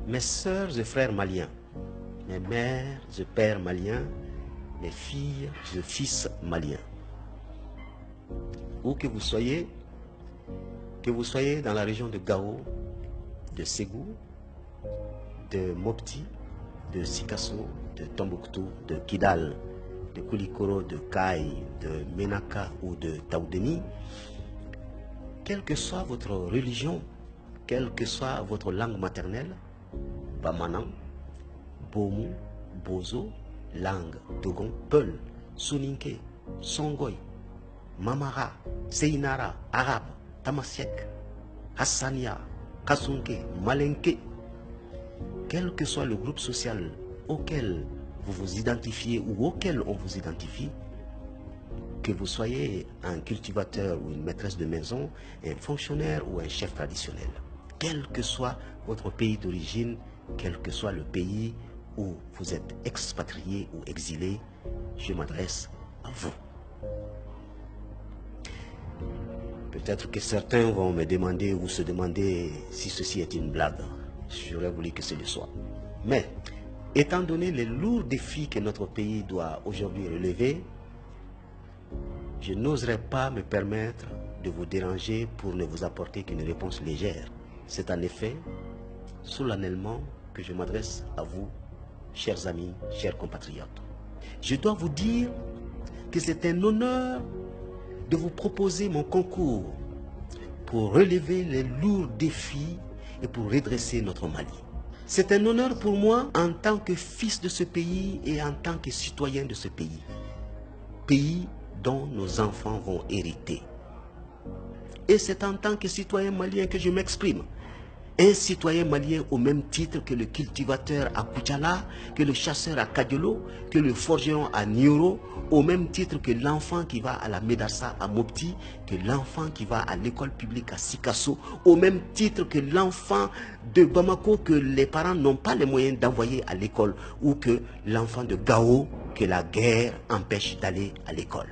Mes sœurs et frères maliens, mes mères et pères maliens, mes filles et fils maliens, où que vous soyez dans la région de Gao, de Ségou, de Mopti, de Sikasso, de Tombouctou, de Kidal, de Koulikoro, de Kaï, de Menaka ou de Taoudeni, quelle que soit votre religion, quelle que soit votre langue maternelle, Bamanan, Bomu, Bozo, langue, Dogon, Peul, Soninke, Songoy, Mamara, Seinara, Arabe, Tamasiek, Hassania, Kasunke, Malenke, quel que soit le groupe social auquel vous vous identifiez ou auquel on vous identifie, que vous soyez un cultivateur ou une maîtresse de maison, un fonctionnaire ou un chef traditionnel, quel que soit votre pays d'origine, quel que soit le pays où vous êtes expatrié ou exilé, je m'adresse à vous. Peut-être que certains vont me demander ou se demander si ceci est une blague. J'aurais voulu que ce le soit. Mais, étant donné les lourds défis que notre pays doit aujourd'hui relever, je n'oserais pas me permettre de vous déranger pour ne vous apporter qu'une réponse légère. C'est en effet solennellement que je m'adresse à vous, chers amis, chers compatriotes. Je dois vous dire que c'est un honneur de vous proposer mon concours pour relever les lourds défis et pour redresser notre Mali. C'est un honneur pour moi en tant que fils de ce pays et en tant que citoyen de ce pays. Pays dont nos enfants vont hériter. Et c'est en tant que citoyen malien que je m'exprime. Un citoyen malien au même titre que le cultivateur à Koutchala, que le chasseur à Kadiolo, que le forgeron à Nioro, au même titre que l'enfant qui va à la Médarsa à Mopti, que l'enfant qui va à l'école publique à Sikasso, au même titre que l'enfant de Bamako que les parents n'ont pas les moyens d'envoyer à l'école, ou que l'enfant de Gao que la guerre empêche d'aller à l'école.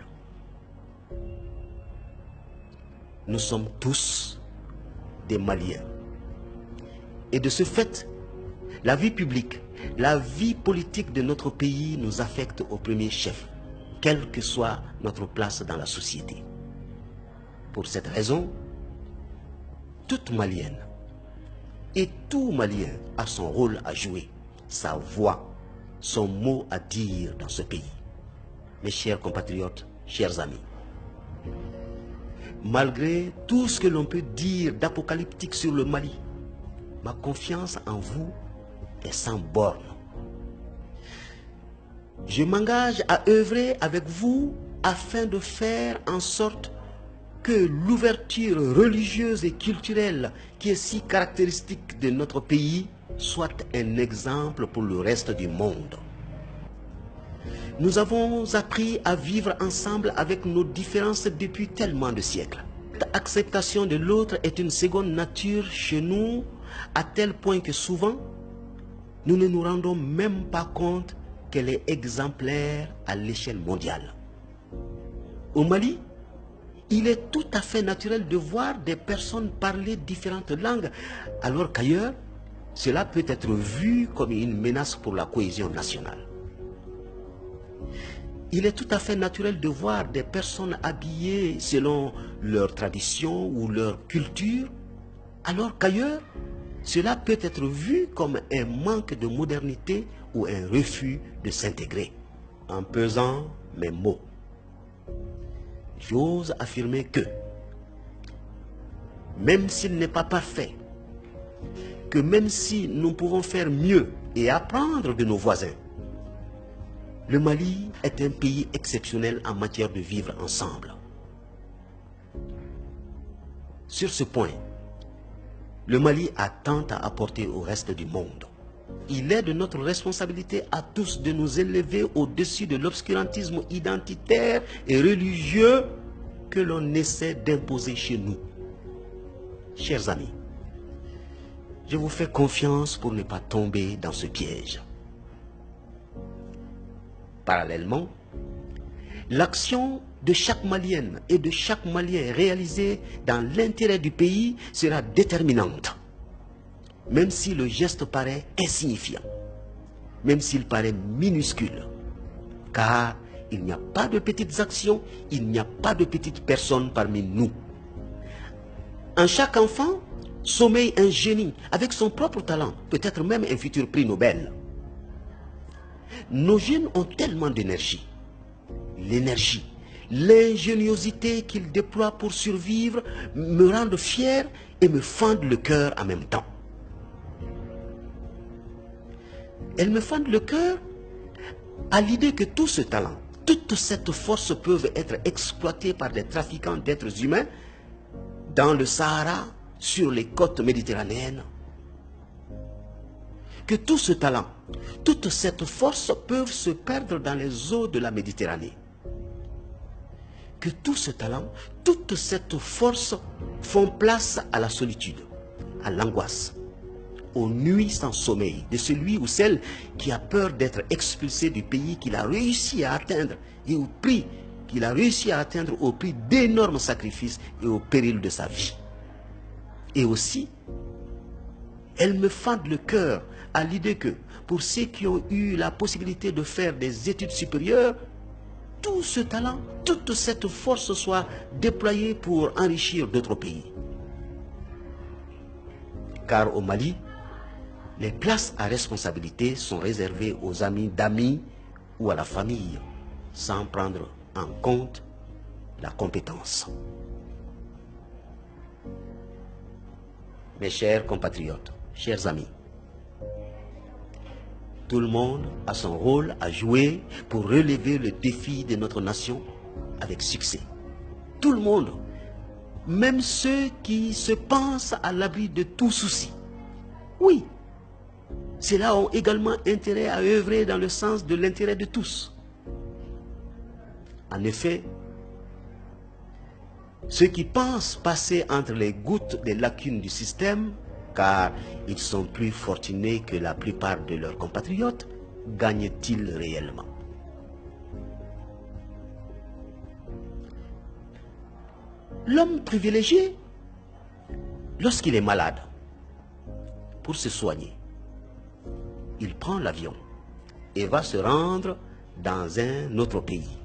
Nous sommes tous des Maliens. Et de ce fait, la vie publique, la vie politique de notre pays nous affecte au premier chef, quelle que soit notre place dans la société. Pour cette raison, toute Malienne et tout Malien a son rôle à jouer, sa voix, son mot à dire dans ce pays. Mes chers compatriotes, chers amis, malgré tout ce que l'on peut dire d'apocalyptique sur le Mali, ma confiance en vous est sans borne. Je m'engage à œuvrer avec vous afin de faire en sorte que l'ouverture religieuse et culturelle qui est si caractéristique de notre pays soit un exemple pour le reste du monde. Nous avons appris à vivre ensemble avec nos différences depuis tellement de siècles. Cette acceptation de l'autre est une seconde nature chez nous, à tel point que souvent, nous ne nous rendons même pas compte qu'elle est exemplaire à l'échelle mondiale. Au Mali, il est tout à fait naturel de voir des personnes parler différentes langues, alors qu'ailleurs, cela peut être vu comme une menace pour la cohésion nationale. Il est tout à fait naturel de voir des personnes habillées selon leur tradition ou leur culture, alors qu'ailleurs, cela peut être vu comme un manque de modernité ou un refus de s'intégrer. En pesant mes mots, j'ose affirmer que, même s'il n'est pas parfait, que même si nous pouvons faire mieux et apprendre de nos voisins, le Mali est un pays exceptionnel en matière de vivre ensemble. Sur ce point, le Mali a tant à apporter au reste du monde. Il est de notre responsabilité à tous de nous élever au-dessus de l'obscurantisme identitaire et religieux que l'on essaie d'imposer chez nous. Chers amis, je vous fais confiance pour ne pas tomber dans ce piège. Parallèlement, l'action de chaque Malienne et de chaque Malien réalisée dans l'intérêt du pays sera déterminante. même si le geste paraît insignifiant, même s'il paraît minuscule, car il n'y a pas de petites actions, il n'y a pas de petites personnes parmi nous. En chaque enfant sommeille un génie avec son propre talent, peut-être même un futur prix Nobel. Nos jeunes ont tellement d'énergie, l'énergie, l'ingéniosité qu'ils déploient pour survivre me rendent fier et me fendent le cœur en même temps. Elles me fendent le cœur à l'idée que tout ce talent, toute cette force peuvent être exploités par des trafiquants d'êtres humains dans le Sahara, sur les côtes méditerranéennes. Que tout ce talent, toute cette force peuvent se perdre dans les eaux de la Méditerranée. Que tout ce talent, toute cette force font place à la solitude, à l'angoisse, aux nuits sans sommeil de celui ou celle qui a peur d'être expulsé du pays qu'il a réussi à atteindre et au prix qu'il a réussi à atteindre au prix d'énormes sacrifices et au péril de sa vie. Et aussi, elle me fendent le cœur à l'idée que pour ceux qui ont eu la possibilité de faire des études supérieures, tout ce talent, toute cette force soit déployée pour enrichir d'autres pays. Car au Mali, les places à responsabilité sont réservées aux amis d'amis ou à la famille, sans prendre en compte la compétence. Mes chers compatriotes, chers amis, tout le monde a son rôle à jouer pour relever le défi de notre nation avec succès. Tout le monde, même ceux qui se pensent à l'abri de tout souci. Oui, ceux-là ont également intérêt à œuvrer dans le sens de l'intérêt de tous. En effet, ceux qui pensent passer entre les gouttes des lacunes du système, car ils sont plus fortunés que la plupart de leurs compatriotes, gagnent-ils réellement? L'homme privilégié, lorsqu'il est malade, pour se soigner, il prend l'avion et va se rendre dans un autre pays.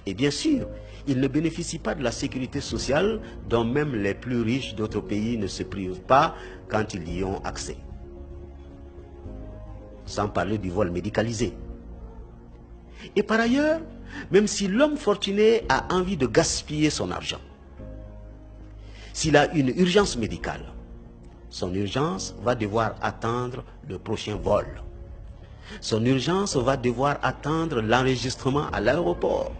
Et bien sûr, il ne bénéficie pas de la sécurité sociale dont même les plus riches d'autres pays ne se privent pas quand ils y ont accès. Sans parler du vol médicalisé. Et par ailleurs, même si l'homme fortuné a envie de gaspiller son argent, s'il a une urgence médicale, son urgence va devoir attendre le prochain vol. Son urgence va devoir attendre l'enregistrement à l'aéroport.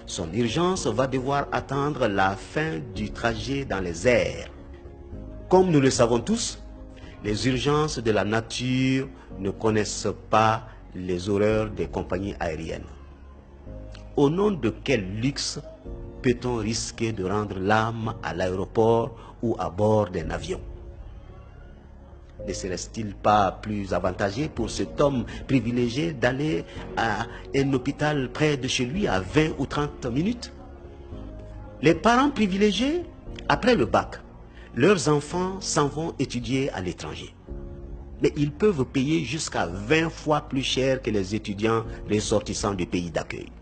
Son urgence va devoir attendre la fin du trajet dans les airs. Comme nous le savons tous, les urgences de la nature ne connaissent pas les horreurs des compagnies aériennes. Au nom de quel luxe peut-on risquer de rendre l'âme à l'aéroport ou à bord d'un avion? Ne serait-il pas plus avantageux pour cet homme privilégié d'aller à un hôpital près de chez lui à 20 ou 30 minutes? Les parents privilégiés, après le bac, leurs enfants s'en vont étudier à l'étranger. Mais ils peuvent payer jusqu'à 20 fois plus cher que les étudiants ressortissants du pays d'accueil.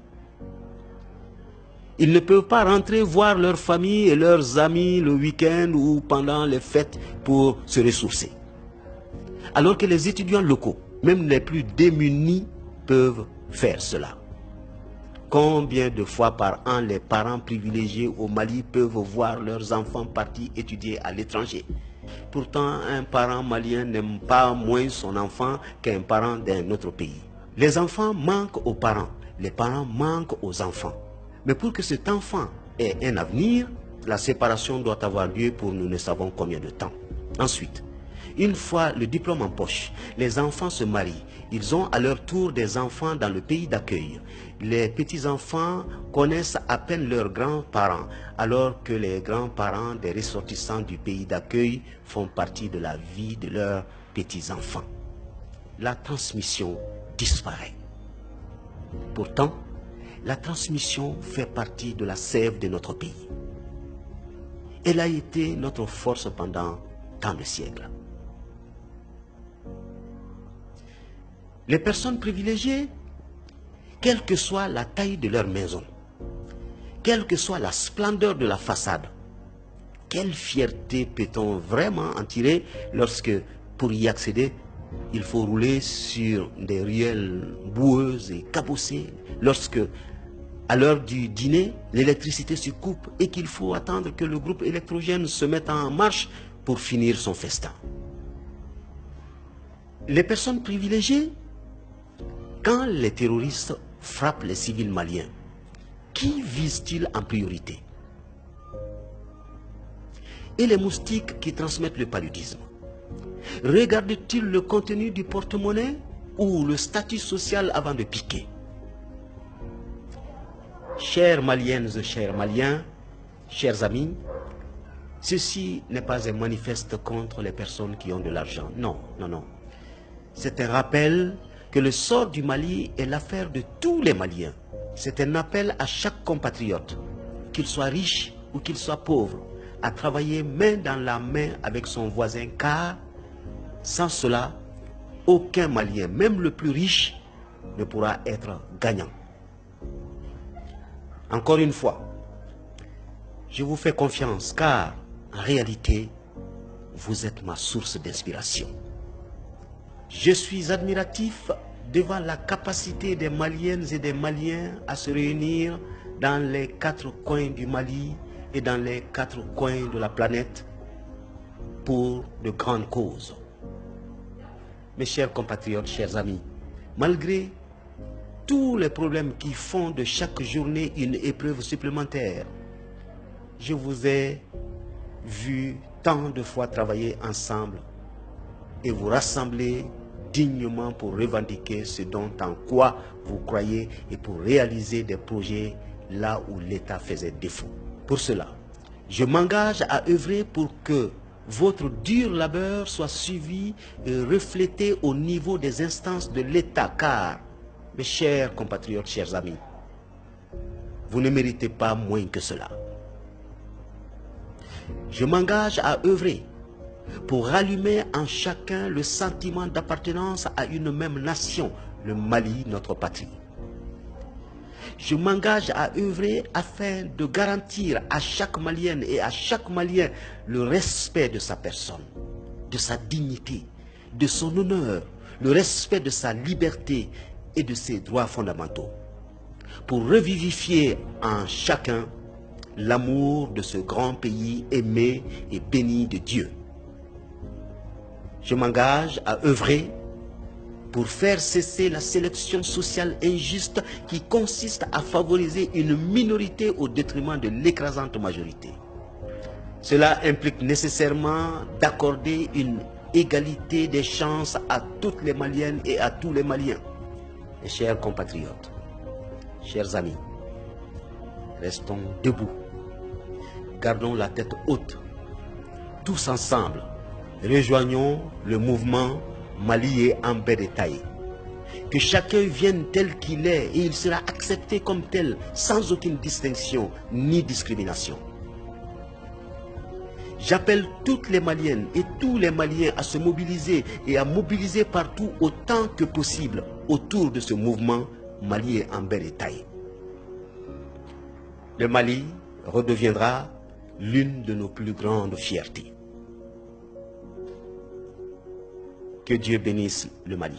Ils ne peuvent pas rentrer voir leur famille et leurs amis le week-end ou pendant les fêtes pour se ressourcer. Alors que les étudiants locaux, même les plus démunis, peuvent faire cela. Combien de fois par an les parents privilégiés au Mali peuvent voir leurs enfants partir étudier à l'étranger? Pourtant, un parent malien n'aime pas moins son enfant qu'un parent d'un autre pays. Les enfants manquent aux parents, les parents manquent aux enfants. Mais pour que cet enfant ait un avenir, la séparation doit avoir lieu pour nous ne savons combien de temps. Ensuite, une fois le diplôme en poche, les enfants se marient. Ils ont à leur tour des enfants dans le pays d'accueil. Les petits-enfants connaissent à peine leurs grands-parents, alors que les grands-parents des ressortissants du pays d'accueil font partie de la vie de leurs petits-enfants. La transmission disparaît. Pourtant, la transmission fait partie de la sève de notre pays. Elle a été notre force pendant tant de siècles. Les personnes privilégiées, quelle que soit la taille de leur maison, quelle que soit la splendeur de la façade, quelle fierté peut-on vraiment en tirer lorsque, pour y accéder, il faut rouler sur des ruelles boueuses et cabossées, lorsque, à l'heure du dîner, l'électricité se coupe et qu'il faut attendre que le groupe électrogène se mette en marche pour finir son festin. Les personnes privilégiées, quand les terroristes frappent les civils maliens, qui visent-ils en priorité? Et les moustiques qui transmettent le paludisme, regardent-ils le contenu du porte-monnaie ou le statut social avant de piquer? Chères Maliennes et chers Maliens, chers amis, ceci n'est pas un manifeste contre les personnes qui ont de l'argent. Non, non, non. C'est un rappel que le sort du Mali est l'affaire de tous les Maliens. C'est un appel à chaque compatriote, qu'il soit riche ou qu'il soit pauvre, à travailler main dans la main avec son voisin, car sans cela, aucun Malien, même le plus riche, ne pourra être gagnant. Encore une fois, je vous fais confiance, car en réalité, vous êtes ma source d'inspiration. Je suis admiratif devant la capacité des Maliennes et des Maliens à se réunir dans les 4 coins du Mali et dans les 4 coins de la planète pour de grandes causes. Mes chers compatriotes, chers amis, malgré tous les problèmes qui font de chaque journée une épreuve supplémentaire, je vous ai vu tant de fois travailler ensemble et vous rassembler dignement pour revendiquer ce dont en quoi vous croyez et pour réaliser des projets là où l'État faisait défaut. Pour cela, je m'engage à œuvrer pour que votre dur labeur soit suivi et reflété au niveau des instances de l'État, car, mes chers compatriotes, chers amis, vous ne méritez pas moins que cela. Je m'engage à œuvrer pour rallumer en chacun le sentiment d'appartenance à une même nation, le Mali, notre patrie. Je m'engage à œuvrer afin de garantir à chaque Malienne et à chaque Malien le respect de sa personne, de sa dignité, de son honneur, le respect de sa liberté et de ses droits fondamentaux, pour revivifier en chacun l'amour de ce grand pays aimé et béni de Dieu. Je m'engage à œuvrer pour faire cesser la sélection sociale injuste qui consiste à favoriser une minorité au détriment de l'écrasante majorité. Cela implique nécessairement d'accorder une égalité des chances à toutes les Maliennes et à tous les Maliens. Mes chers compatriotes, chers amis, restons debout, gardons la tête haute, tous ensemble, rejoignons le mouvement Mali et Amber et Taï. Que chacun vienne tel qu'il est et il sera accepté comme tel, sans aucune distinction ni discrimination. J'appelle toutes les Maliennes et tous les Maliens à se mobiliser et à mobiliser partout autant que possible autour de ce mouvement Mali et Amber et Taï. Le Mali redeviendra l'une de nos plus grandes fiertés. Que Dieu bénisse le Mali.